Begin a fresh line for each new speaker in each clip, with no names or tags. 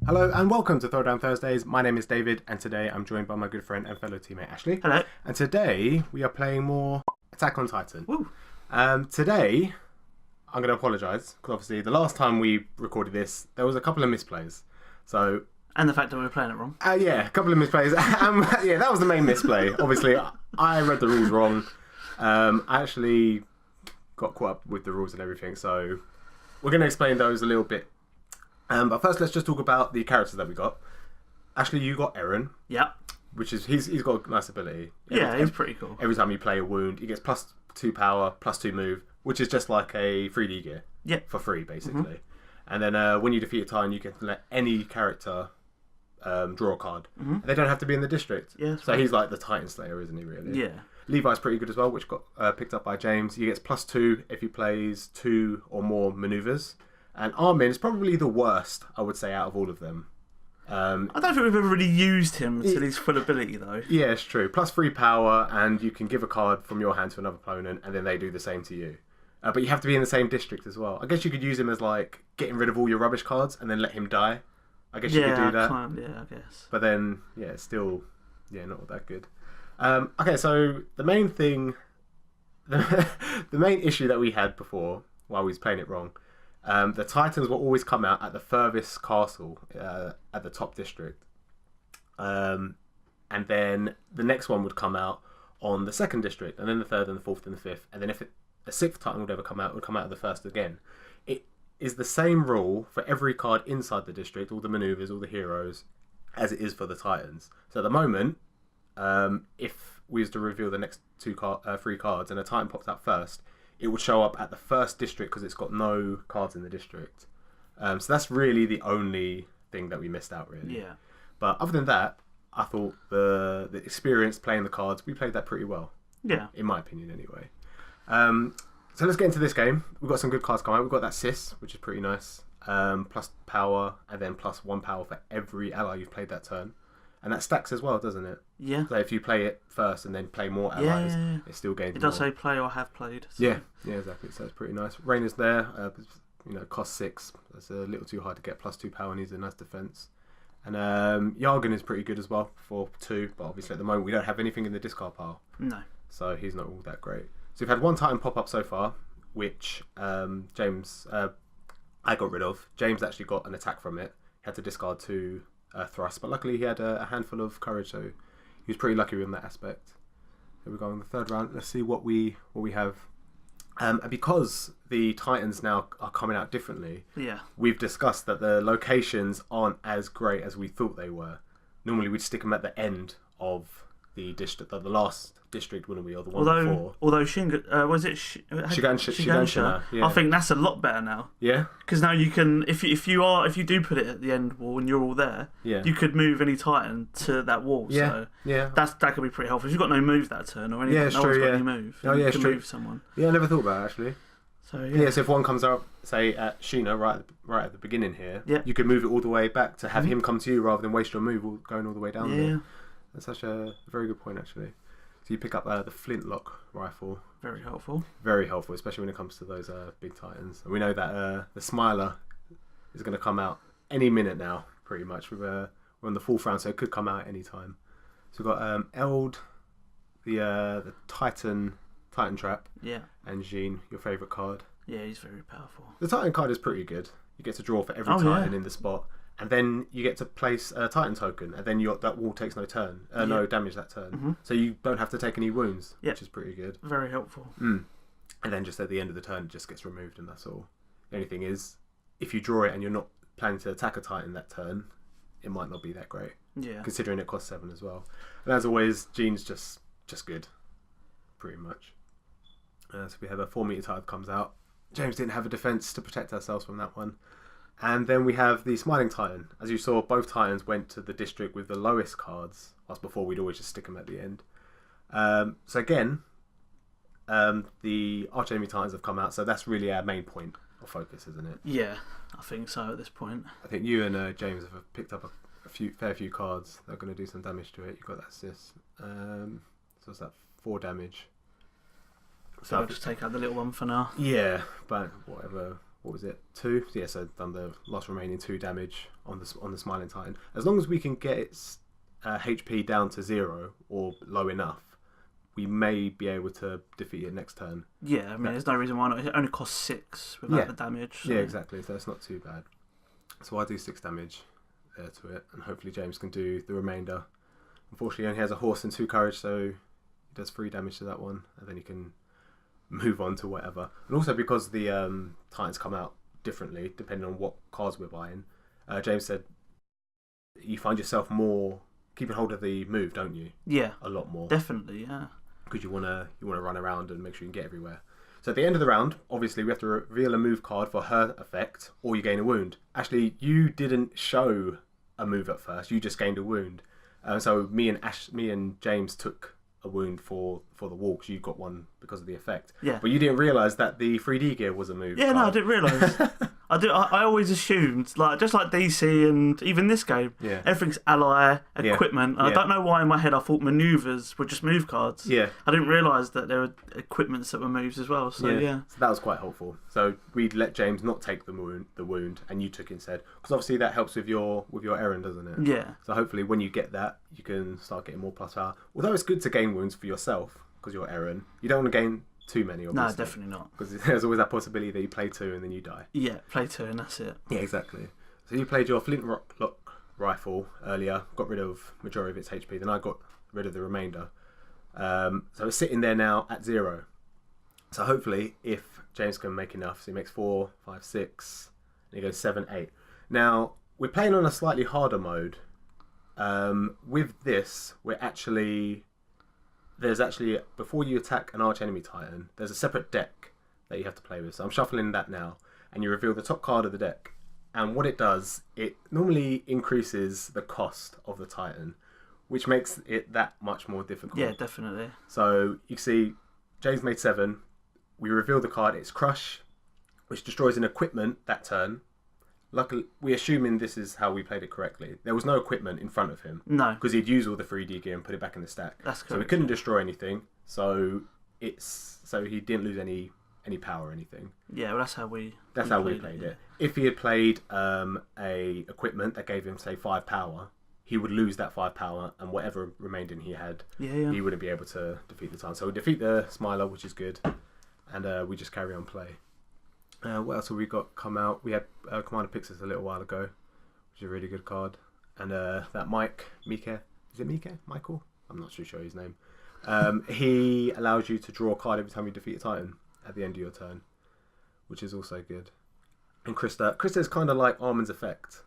Hello and welcome to Throwdown Thursdays. My name is David and today I'm joined by my good friend and fellow teammate Ashley.
Hello.
And today we are playing more Attack on Titan.
Woo.
Today I'm going to apologise because obviously the last time we recorded this there was a couple of misplays.
And the fact that we were playing it wrong.
Yeah, a couple of misplays. Yeah, that was the main misplay. Obviously I read the rules wrong. I actually got caught up with the rules and everything, so we're going to explain those a little bit. But first, let's just talk about the characters that we got. Ashley, you got Eren.
Yeah.
Which is he's got a nice ability.
He's pretty cool.
Every time you play a wound, he gets +2 power, +2 move, which is just like a 3D gear.
Yeah.
For free, basically. And then when you defeat a Titan, you can let any character draw a card. And they don't have to be in the district.
Yeah.
So he's like the Titan Slayer, isn't he? Really?
Yeah.
Levi's pretty good as well, which got picked up by James. He gets +2 if he plays 2 or more maneuvers. And Armin is probably the worst, I would say, out of all of them.
I don't think we've ever really used him to his full ability, though.
Yeah, it's true. +3 power, and you can give a card from your hand to another opponent, and then they do the same to you. But you have to be in the same district as well. I guess you could use him as, like, getting rid of all your rubbish cards, and then let him die. I guess you could do that.
I guess.
But then, yeah, it's still, not that good. Okay, so the main thing... the main issue that we had before, while we was playing it wrong... the Titans will always come out at the furthest castle at the top district. And then the next one would come out on the second district, and then the third and the fourth and the fifth. And then if a sixth Titan would ever come out, it would come out of the first again. It is the same rule for every card inside the district, all the maneuvers, all the heroes, as it is for the Titans. So at the moment, if we was to reveal the next 3 cards and a Titan pops out first, it would show up at the first district because it's got no cards in the district. So that's really the only thing that we missed out, really.
Yeah.
But other than that, I thought the experience playing the cards, we played that pretty well.
Yeah.
In my opinion, anyway. So let's get into this game. We've got some good cards coming out. We've got that Sis, which is pretty nice. Plus power, and then +1 power for every ally you've played that turn. And that stacks as well, doesn't it?
Yeah.
So if you play it first and then play more allies, it still gains more.
It does say play or have played. So.
Yeah, exactly. So it's pretty nice. Rain is there. Cost 6. That's a little too hard to get. +2 power and he's a nice defense. And Yargan is pretty good as well for 2. But obviously at the moment we don't have anything in the discard pile.
No.
So he's not all that great. So we've had 1 Titan pop up so far, which James I got rid of. James actually got an attack from it. He had to discard 2 thrust, but luckily he had a handful of courage, so he was pretty lucky in that aspect. Here we go in the third round. Let's see what we have. And because the Titans now are coming out differently, we've discussed that the locations aren't as great as we thought they were. Normally we'd stick them at the end of the district, the last district, wouldn't we, or the one before?
Although was it Shigansha?
Yeah.
I think that's a lot better now.
Yeah.
Because now you can, if you do put it at the end wall and you're all there, you could move any Titan to that wall.
Yeah.
So that could be pretty helpful. If you've got no move that turn or anything,
no one's got
any move.
Oh yeah,
you
it's
can
true.
move someone.
Yeah, I never thought about it actually.
So
So if one comes up, say at Sheena right at the beginning here,
Yeah.
you could move it all the way back to have him come to you rather than waste your move going all the way down there. That's such a very good point, actually. So you pick up the flintlock rifle.
Very helpful.
Very helpful, especially when it comes to those big Titans. And we know that the Smiler is going to come out any minute now, pretty much. We're on the 4th round, so it could come out at any time. So we've got Eld, the Titan Trap, and Jean, your favourite card.
Yeah, he's very powerful.
The Titan card is pretty good. You get to draw for every Titan in the spot. And then you get to place a Titan token, and then that wall takes no damage that turn. So you don't have to take any wounds, which is pretty good.
Very helpful.
And then just at the end of the turn, it just gets removed, and that's all. The only thing is, if you draw it and you're not planning to attack a Titan that turn, it might not be that great.
Yeah.
Considering it costs 7 as well. And as always, Jean's just good, pretty much. So we have a 4-meter Titan comes out. James didn't have a defense to protect ourselves from that one. And then we have the Smiling Titan. As you saw, both Titans went to the district with the lowest cards. Whilst before we'd always just stick them at the end. So again, the Archenemy Titans have come out, so that's really our main point of focus, isn't it?
Yeah, I think so at this point.
I think you and James have picked up a fair few cards that are going to do some damage to it. You've got that Sis. So it's that 4 damage.
So I'll just take out the little one for now.
Yeah, but whatever what was it, 2? Yeah, so done the last remaining 2 damage on the Smiling Titan. As long as we can get its HP down to 0 or low enough, we may be able to defeat it next turn.
Yeah, I mean, there's no reason why not. It only costs 6 without the damage. So.
Yeah, exactly. So it's not too bad. So I do 6 damage there to it, and hopefully James can do the remainder. Unfortunately, he only has a horse and 2 courage, so he does 3 damage to that one, and then he can move on to whatever. And also because the Titans come out differently depending on what cards we're buying. James said you find yourself more keeping hold of the move, don't you?
Yeah,
a lot more.
Definitely, yeah.
Because you wanna run around and make sure you can get everywhere. So at the end of the round, obviously we have to reveal a move card for her effect, or you gain a wound. Actually, you didn't show a move at first; you just gained a wound. So me and James took a wound for the wall because you got one because of the effect.
Yeah.
But you didn't realise that the 3D gear was a move.
Yeah,
card.
no, I didn't realise. I always assumed, like, just like DC and even this game, everything's ally, equipment. And I don't know why in my head I thought manoeuvres were just move cards.
Yeah.
I didn't realise that there were equipments that were moves as well. So yeah.
So that was quite helpful. So we let James not take the wound, and you took instead, because obviously that helps with your errand, doesn't it?
Yeah.
So hopefully when you get that, you can start getting more plus power. Although it's good to gain wounds for yourself because you're Aaron, you don't want to gain too many, obviously.
No, definitely not.
Because there's always that possibility that you play 2 and then you die.
Yeah, play 2 and that's it.
Yeah, exactly. So you played your flintlock rifle earlier, got rid of majority of its HP, then I got rid of the remainder. So it's sitting there now at 0. So hopefully, if James can make enough, so he makes 4, 5, 6, and he goes 7, 8. Now, we're playing on a slightly harder mode. With this, there's actually, before you attack an arch enemy Titan, there's a separate deck that you have to play with. So I'm shuffling that now, and you reveal the top card of the deck. And what it does, it normally increases the cost of the Titan, which makes it that much more difficult.
Yeah, definitely.
So you can see, James made 7. We reveal the card, it's Crush, which destroys an equipment that turn. Luckily, we're assuming this is how we played it correctly. There was no equipment in front of him.
No.
Because he'd use all the 3D gear and put it back in the stack.
That's correct.
So we couldn't destroy anything. So he didn't lose any power or anything.
Yeah, well, that's how we
played it. If he had played a equipment that gave him, say, 5 power, he would lose that 5 power, and whatever remaining he had, he wouldn't be able to defeat the Titan. So we defeat the Smiler, which is good, and we just carry on play. What else have we got come out? We had Commander Pixis a little while ago, which is a really good card. And that Mike, is it Mike? Michael? I'm not too sure his name. He allows you to draw a card every time you defeat a Titan at the end of your turn, which is also good. And Krista is kind of like Armin's effect.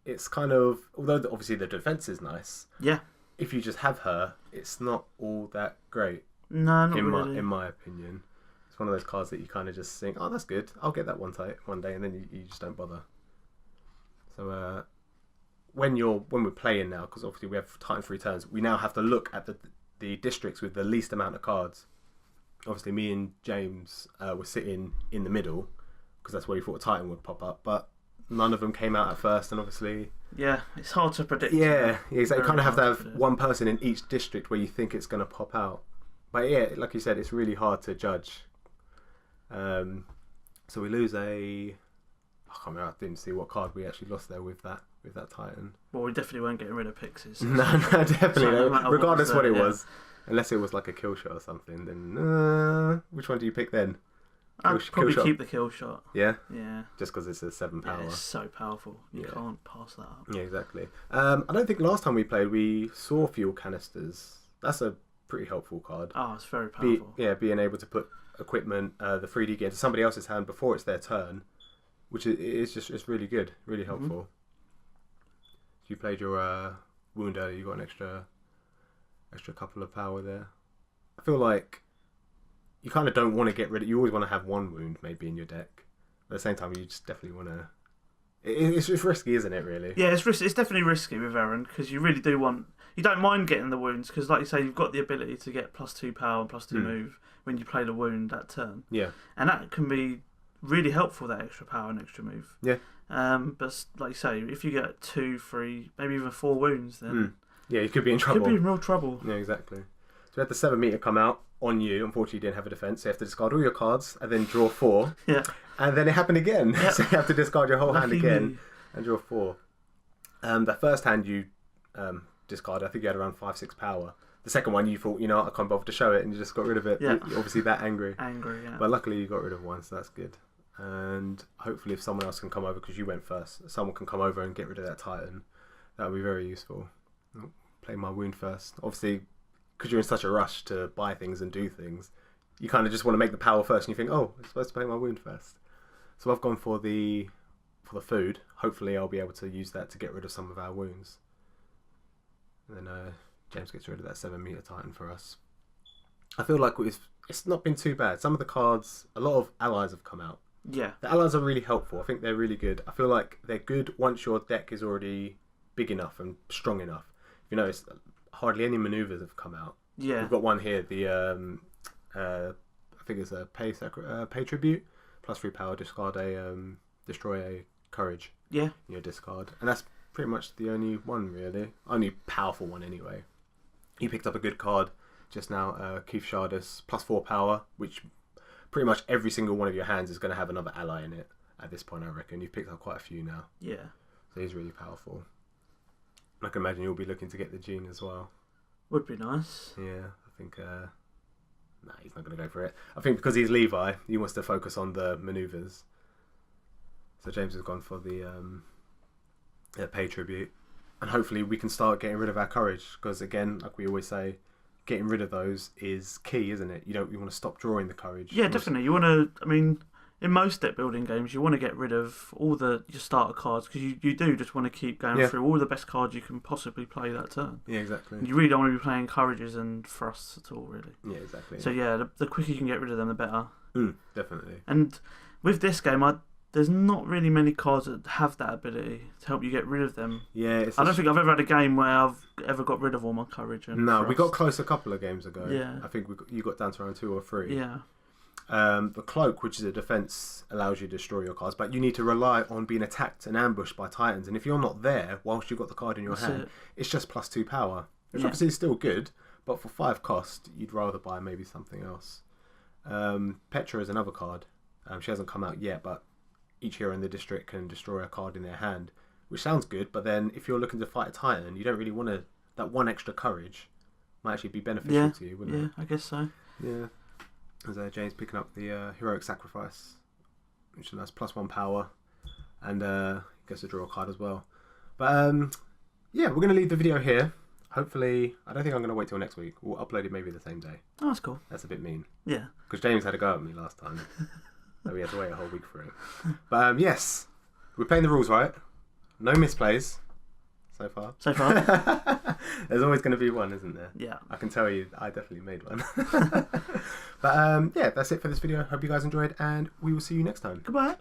It's kind of, although obviously the defense is nice.
Yeah.
If you just have her, it's not all that great.
No, not really.
In my opinion. It's one of those cards that you kind of just think, oh, that's good, I'll get that one day, and then you just don't bother. So when we're playing now, because obviously we have Titan 3 turns, we now have to look at the districts with the least amount of cards. Obviously, me and James were sitting in the middle, because that's where we thought a Titan would pop up, but none of them came out at first, and obviously...
Yeah, it's hard to predict.
Yeah, exactly. You kind of have to have one person in each district where you think it's going to pop out. But yeah, like you said, it's really hard to judge. So we lose I can't remember, I didn't see what card we actually lost there with that Titan.
Well, we definitely weren't getting rid of Pixies.
No, definitely.
So
no regardless what it was. Unless it was like a kill shot or something, then which one do you pick then?
I'd probably keep the kill shot.
Yeah?
Yeah.
Just because it's a 7 power.
Yeah, it's so powerful. You can't pass that up.
Yeah, exactly. I don't think last time we played we saw fuel canisters. That's a pretty helpful card.
Oh, it's very powerful.
Being able to put equipment, the 3D gear into somebody else's hand before it's their turn, which it's really good, really helpful. So you played your wound earlier, you got an extra couple of power there. I feel like you kind of don't want to get rid of, you always want to have one wound maybe in your deck, but at the same time you just definitely want to, it's just risky, isn't it, really?
Yeah, it's definitely risky with Aaron, because you really do want, you don't mind getting the wounds, because like you say, you've got the ability to get +2 power and +2 move when you play the wound that turn. Yeah. And that can be really helpful, that extra power and extra move.
Yeah.
But like you say, if you get 2, 3, maybe even 4 wounds, then
yeah, you could be in trouble.
Could be in real trouble.
Yeah, exactly. So we had the 7 meter come out. on you. Unfortunately, you didn't have a defense, so you have to discard all your cards and then draw 4.
Yeah.
And then it happened again, so you have to discard your whole hand again and draw 4. The first hand you discarded, I think you had around 5-6 power. The second one, you thought, you know, I can't bother to show it, and you just got rid of it.
Yeah.
You're obviously that angry.
Yeah.
But luckily, you got rid of one, so that's good. And hopefully, if someone else can come over, because you went first, someone can come over and get rid of that Titan. That would be very useful. Oh, play my wound first. Obviously, because you're in such a rush to buy things and do things, you kind of just want to make the power first, and you think, oh, I'm supposed to play my wound first. So I've gone for the food. Hopefully, I'll be able to use that to get rid of some of our wounds. And then James gets rid of that 7-meter Titan for us. I feel like it's not been too bad. Some of the cards, a lot of allies have come out.
Yeah.
The allies are really helpful. I think they're really good. I feel like they're good once your deck is already big enough and strong enough. You know, hardly any maneuvers have come out.
Yeah.
We've got one here. The I think it's a pay tribute, +3 power. Discard destroy a courage.
Yeah.
You know, discard, and that's pretty much the only one really. Only powerful one anyway. You picked up a good card just now, Keith Shardus, +4 power, which pretty much every single one of your hands is going to have another ally in it at this point, I reckon. You've picked up quite a few now.
Yeah.
So he's really powerful. I can imagine you'll be looking to get the Gene as well.
Would be nice.
Yeah, I think... Nah, he's not going to go for it. I think because he's Levi, he wants to focus on the manoeuvres. So James has gone for the pay tribute. And hopefully we can start getting rid of our courage. Because again, like we always say, getting rid of those is key, isn't it? You want to stop drawing the courage.
Yeah, definitely. You want to, I mean, in most deck building games, you want to get rid of all your starter cards, because you do just want to keep going through all the best cards you can possibly play that turn.
Yeah, exactly.
You really don't want to be playing courages and thrusts at all, really.
Yeah, exactly.
So yeah, the quicker you can get rid of them, the better.
Definitely.
And with this game, there's not really many cards that have that ability to help you get rid of them.
Yeah,
I don't think I've ever had a game where I've ever got rid of all my courage. And
no,
thrust.
we got close a couple of games ago.
Yeah.
I think you got down to around 2 or 3.
Yeah.
The cloak, which is a defense, allows you to destroy your cards, but you need to rely on being attacked and ambushed by Titans. And if you're not there whilst you've got the card in your hand, it's just +2 power, which obviously is still good, but for 5 cost, you'd rather buy maybe something else. Petra is another card. She hasn't come out yet, but each hero in the district can destroy a card in their hand, which sounds good, but then if you're looking to fight a Titan, you don't really want to... That one extra courage might actually be beneficial to you, wouldn't it?
Yeah, I guess so.
Yeah. There's James picking up the Heroic Sacrifice, which is a nice +1 power, and gets to draw a card as well. But yeah, we're going to leave the video here. Hopefully, I don't think I'm going to wait till next week. We'll upload it maybe the same day.
Oh, that's cool.
That's a bit mean.
Yeah.
Because James had a go at me last time. So we had to wait a whole week for it. But yes, we're playing the rules right. No misplays so far.
So far.
There's always going to be one, isn't there?
Yeah.
I can tell you, I definitely made one. But yeah, that's it for this video. Hope you guys enjoyed, and we will see you next time.
Goodbye.